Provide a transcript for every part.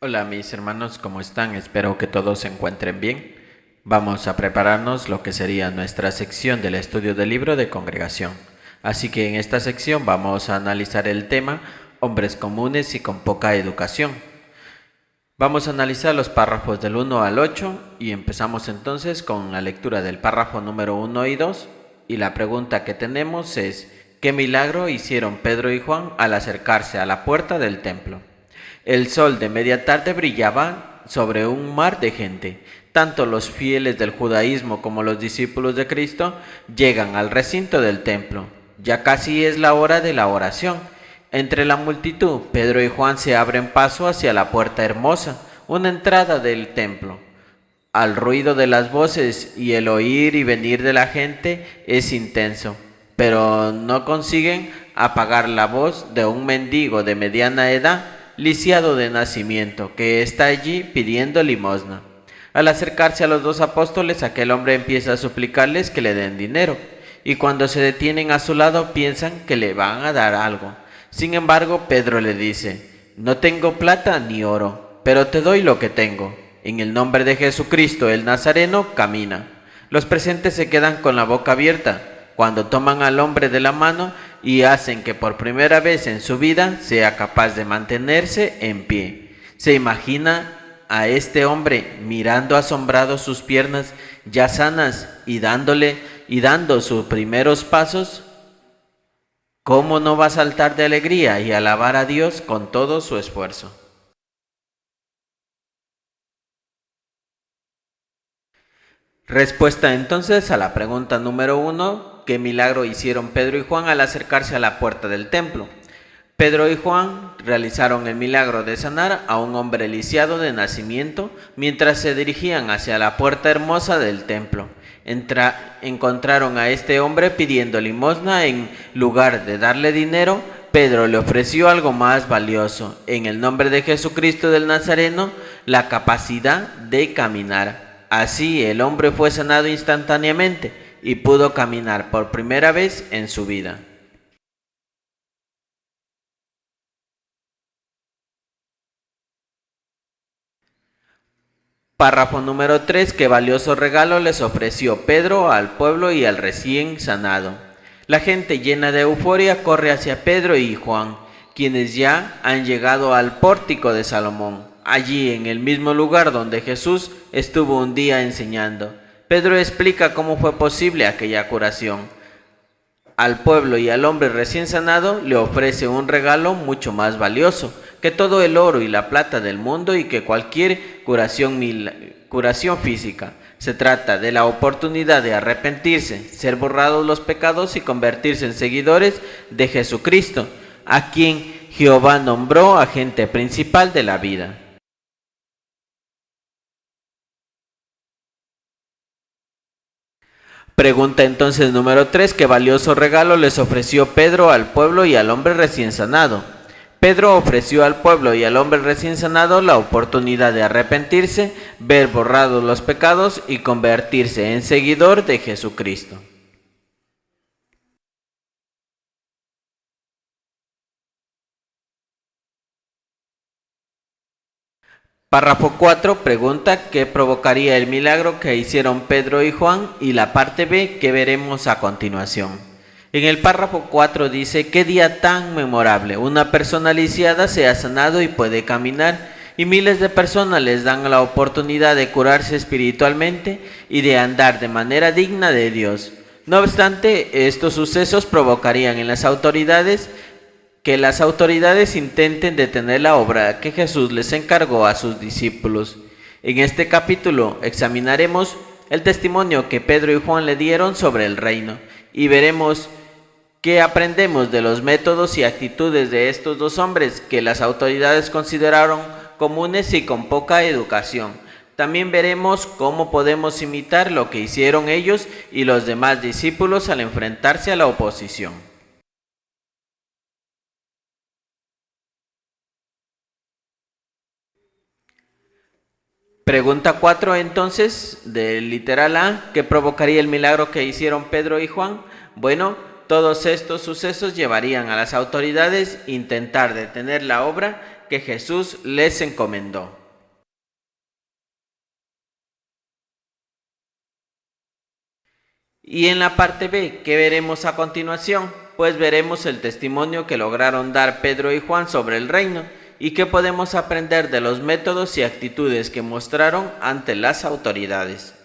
Hola mis hermanos, ¿cómo están? Espero que todos se encuentren bien. Vamos a prepararnos lo que sería nuestra sección del estudio del libro de congregación. Así que en esta sección vamos a analizar el tema hombres comunes y con poca educación. Vamos a analizar los párrafos del 1 al 8 y empezamos entonces con la lectura del párrafo número 1 y 2. Y la pregunta que tenemos es, ¿qué milagro hicieron Pedro y Juan al acercarse a la puerta del templo? El sol de media tarde brillaba sobre un mar de gente. Tanto los fieles del judaísmo como los discípulos de Cristo llegan al recinto del templo. Ya casi es la hora de la oración. Entre la multitud, Pedro y Juan se abren paso hacia la puerta hermosa, una entrada del templo. Al ruido de las voces y el oír y venir de la gente es intenso, pero no consiguen apagar la voz de un mendigo de mediana edad, lisiado de nacimiento, que está allí pidiendo limosna. Al acercarse a los dos apóstoles, aquel hombre empieza a suplicarles que le den dinero, y cuando se detienen a su lado piensan que le van a dar algo. Sin embargo, Pedro le dice: no tengo plata ni oro, pero te doy lo que tengo. En el nombre de Jesucristo el Nazareno, camina. Los presentes se quedan con la boca abierta cuando toman al hombre de la mano y hacen que por primera vez en su vida sea capaz de mantenerse en pie. Se imagina a este hombre mirando asombrado sus piernas ya sanas y dando sus primeros pasos. ¿Cómo no va a saltar de alegría y alabar a Dios con todo su esfuerzo? Respuesta entonces a la pregunta número 1, ¿qué milagro hicieron Pedro y Juan al acercarse a la puerta del templo? Pedro y Juan realizaron el milagro de sanar a un hombre lisiado de nacimiento mientras se dirigían hacia la puerta hermosa del templo. Encontraron a este hombre pidiendo limosna. En lugar de darle dinero, Pedro le ofreció algo más valioso, en el nombre de Jesucristo del Nazareno, la capacidad de caminar. Así el hombre fue sanado instantáneamente y pudo caminar por primera vez en su vida. Párrafo número 3. ¿Qué valioso regalo les ofreció Pedro al pueblo y al recién sanado? La gente llena de euforia corre hacia Pedro y Juan, quienes ya han llegado al pórtico de Salomón, allí en el mismo lugar donde Jesús estuvo un día enseñando. Pedro explica cómo fue posible aquella curación. Al pueblo y al hombre recién sanado le ofrece un regalo mucho más valioso que todo el oro y la plata del mundo y que cualquier curación física. Se trata de la oportunidad de arrepentirse, ser borrados los pecados y convertirse en seguidores de Jesucristo, a quien Jehová nombró agente principal de la vida. Pregunta entonces número 3, ¿qué valioso regalo les ofreció Pedro al pueblo y al hombre recién sanado? Pedro ofreció al pueblo y al hombre recién sanado la oportunidad de arrepentirse, ver borrados los pecados y convertirse en seguidor de Jesucristo. Párrafo 4 pregunta qué provocaría el milagro que hicieron Pedro y Juan, y la parte B que veremos a continuación. En el párrafo 4 dice: qué día tan memorable, una persona lisiada se ha sanado y puede caminar, y miles de personas les dan la oportunidad de curarse espiritualmente y de andar de manera digna de Dios. No obstante, estos sucesos provocarían en las autoridades que las autoridades intenten detener la obra que Jesús les encargó a sus discípulos. En este capítulo examinaremos el testimonio que Pedro y Juan le dieron sobre el reino y veremos qué aprendemos de los métodos y actitudes de estos dos hombres que las autoridades consideraron comunes y con poca educación. También veremos cómo podemos imitar lo que hicieron ellos y los demás discípulos al enfrentarse a la oposición. Pregunta 4 entonces, del literal A, ¿qué provocaría el milagro que hicieron Pedro y Juan? Bueno, todos estos sucesos llevarían a las autoridades a intentar detener la obra que Jesús les encomendó. Y en la parte B, ¿qué veremos a continuación? Pues veremos el testimonio que lograron dar Pedro y Juan sobre el reino y qué podemos aprender de los métodos y actitudes que mostraron ante las autoridades.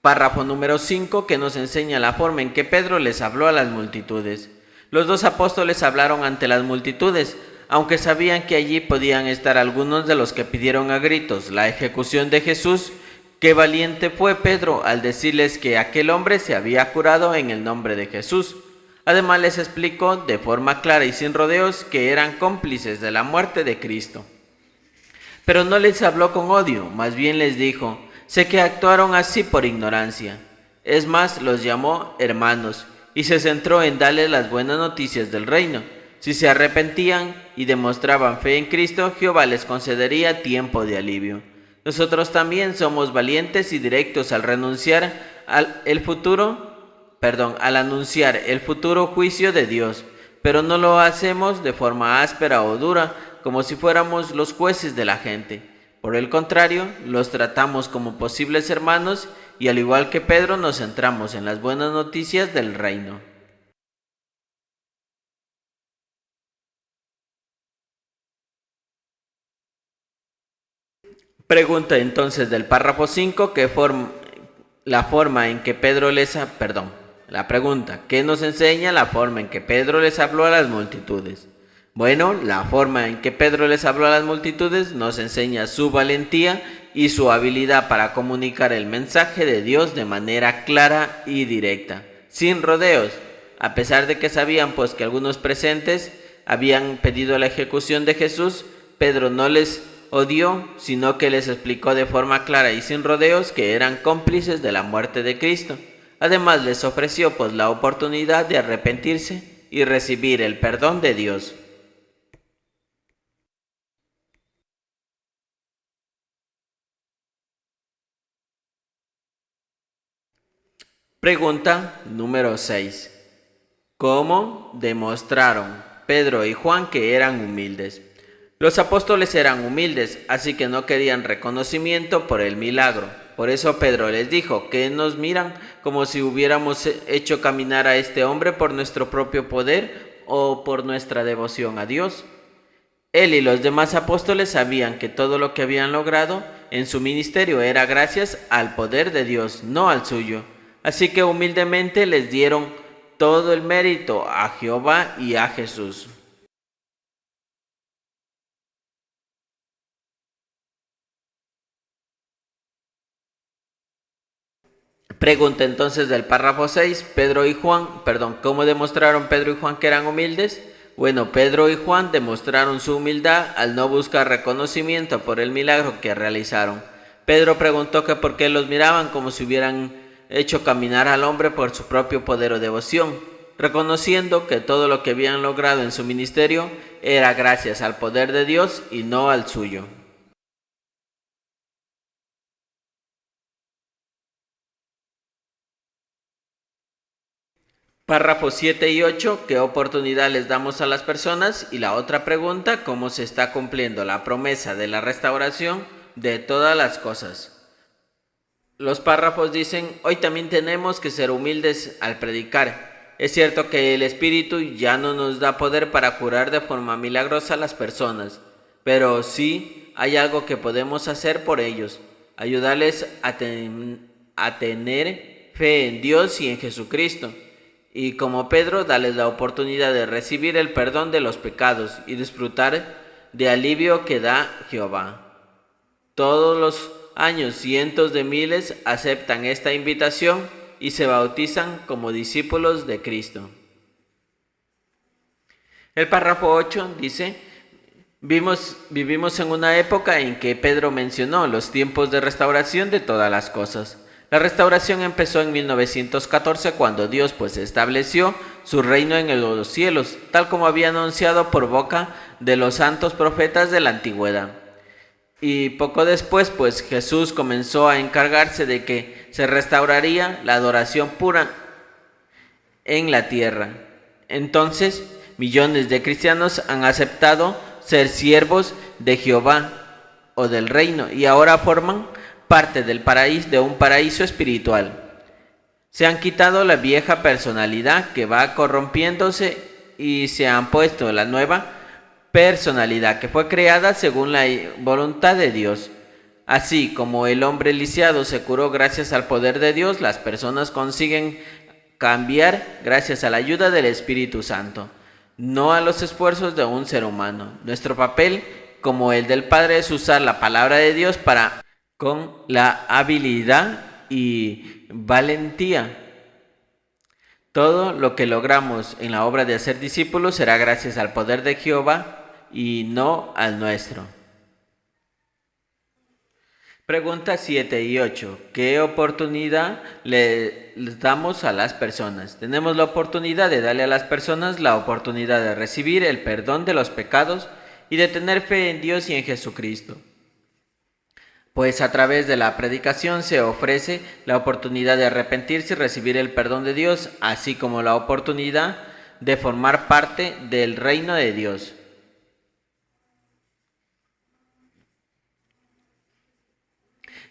Párrafo número 5 que nos enseña la forma en que Pedro les habló a las multitudes. Los dos apóstoles hablaron ante las multitudes, aunque sabían que allí podían estar algunos de los que pidieron a gritos la ejecución de Jesús. Qué valiente fue Pedro al decirles que aquel hombre se había curado en el nombre de Jesús. Además les explicó de forma clara y sin rodeos que eran cómplices de la muerte de Cristo. Pero no les habló con odio, más bien les dijo: sé que actuaron así por ignorancia. Es más, los llamó hermanos y se centró en darles las buenas noticias del reino. Si se arrepentían y demostraban fe en Cristo, Jehová les concedería tiempo de alivio. Nosotros también somos valientes y directos al al anunciar el futuro juicio de Dios, pero no lo hacemos de forma áspera o dura, como si fuéramos los jueces de la gente. Por el contrario, los tratamos como posibles hermanos y al igual que Pedro nos centramos en las buenas noticias del reino. Pregunta entonces del párrafo 5 la pregunta, ¿qué nos enseña la forma en que Pedro les habló a las multitudes? Bueno, la forma en que Pedro les habló a las multitudes nos enseña su valentía y su habilidad para comunicar el mensaje de Dios de manera clara y directa, sin rodeos, a pesar de que sabían pues que algunos presentes habían pedido la ejecución de Jesús. Pedro no les odió, sino que les explicó de forma clara y sin rodeos que eran cómplices de la muerte de Cristo. Además les ofreció pues la oportunidad de arrepentirse y recibir el perdón de Dios. Pregunta número 6. ¿Cómo demostraron Pedro y Juan que eran humildes? Los apóstoles eran humildes, así que no querían reconocimiento por el milagro. Por eso Pedro les dijo: ¿qué nos miran como si hubiéramos hecho caminar a este hombre por nuestro propio poder o por nuestra devoción a Dios? Él y los demás apóstoles sabían que todo lo que habían logrado en su ministerio era gracias al poder de Dios, no al suyo. Así que humildemente les dieron todo el mérito a Jehová y a Jesús. Pregunta entonces del párrafo 6, ¿cómo demostraron Pedro y Juan que eran humildes? Bueno, Pedro y Juan demostraron su humildad al no buscar reconocimiento por el milagro que realizaron. Pedro preguntó que por qué los miraban como si hubieran hecho caminar al hombre por su propio poder o devoción, reconociendo que todo lo que habían logrado en su ministerio era gracias al poder de Dios y no al suyo. Párrafos 7 y 8, ¿qué oportunidad les damos a las personas? Y la otra pregunta, ¿cómo se está cumpliendo la promesa de la restauración de todas las cosas? Los párrafos dicen: hoy también tenemos que ser humildes al predicar. Es cierto que el Espíritu ya no nos da poder para curar de forma milagrosa a las personas, pero sí hay algo que podemos hacer por ellos: ayudarles a tener fe en Dios y en Jesucristo. Y como Pedro, darles la oportunidad de recibir el perdón de los pecados y disfrutar de alivio que da Jehová. Todos los años cientos de miles aceptan esta invitación y se bautizan como discípulos de Cristo. El párrafo 8 dice: vivimos en una época en que Pedro mencionó los tiempos de restauración de todas las cosas. La restauración empezó en 1914 cuando Dios pues estableció su reino en los cielos, tal como había anunciado por boca de los santos profetas de la antigüedad. Y poco después, pues Jesús comenzó a encargarse de que se restauraría la adoración pura en la tierra. Entonces, millones de cristianos han aceptado ser siervos de Jehová o del reino y ahora forman parte del paraíso, de un paraíso espiritual. Se han quitado la vieja personalidad que va corrompiéndose y se han puesto la nueva personalidad que fue creada según la voluntad de Dios. Así como el hombre lisiado se curó gracias al poder de Dios, las personas consiguen cambiar gracias a la ayuda del Espíritu Santo, no a los esfuerzos de un ser humano. Nuestro papel, como el del Padre, es usar la palabra de Dios con la habilidad y valentía. Todo lo que logramos en la obra de hacer discípulos será gracias al poder de Jehová y no al nuestro. Preguntas 7 y 8. ¿Qué oportunidad les damos a las personas? Tenemos la oportunidad de darle a las personas la oportunidad de recibir el perdón de los pecados y de tener fe en Dios y en Jesucristo. Pues a través de la predicación se ofrece la oportunidad de arrepentirse y recibir el perdón de Dios, así como la oportunidad de formar parte del reino de Dios.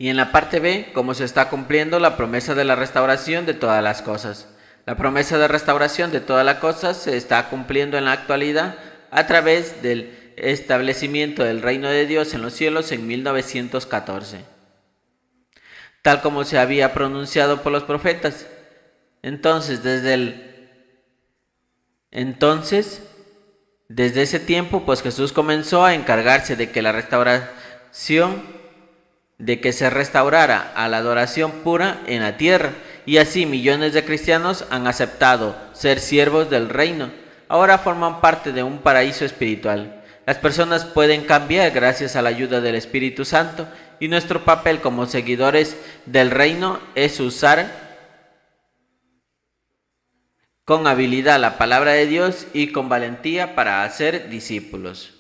Y en la parte B, cómo se está cumpliendo la promesa de la restauración de todas las cosas. La promesa de restauración de todas las cosas se está cumpliendo en la actualidad a través del establecimiento del reino de Dios en los cielos en 1914, tal como se había pronunciado por los profetas. Entonces, desde ese tiempo, pues Jesús comenzó a encargarse de que la restauración de que se restaurara a la adoración pura en la tierra, y así millones de cristianos han aceptado ser siervos del reino. Ahora forman parte de un paraíso espiritual. Las personas pueden cambiar gracias a la ayuda del Espíritu Santo, y nuestro papel como seguidores del reino es usar con habilidad la palabra de Dios y con valentía para hacer discípulos.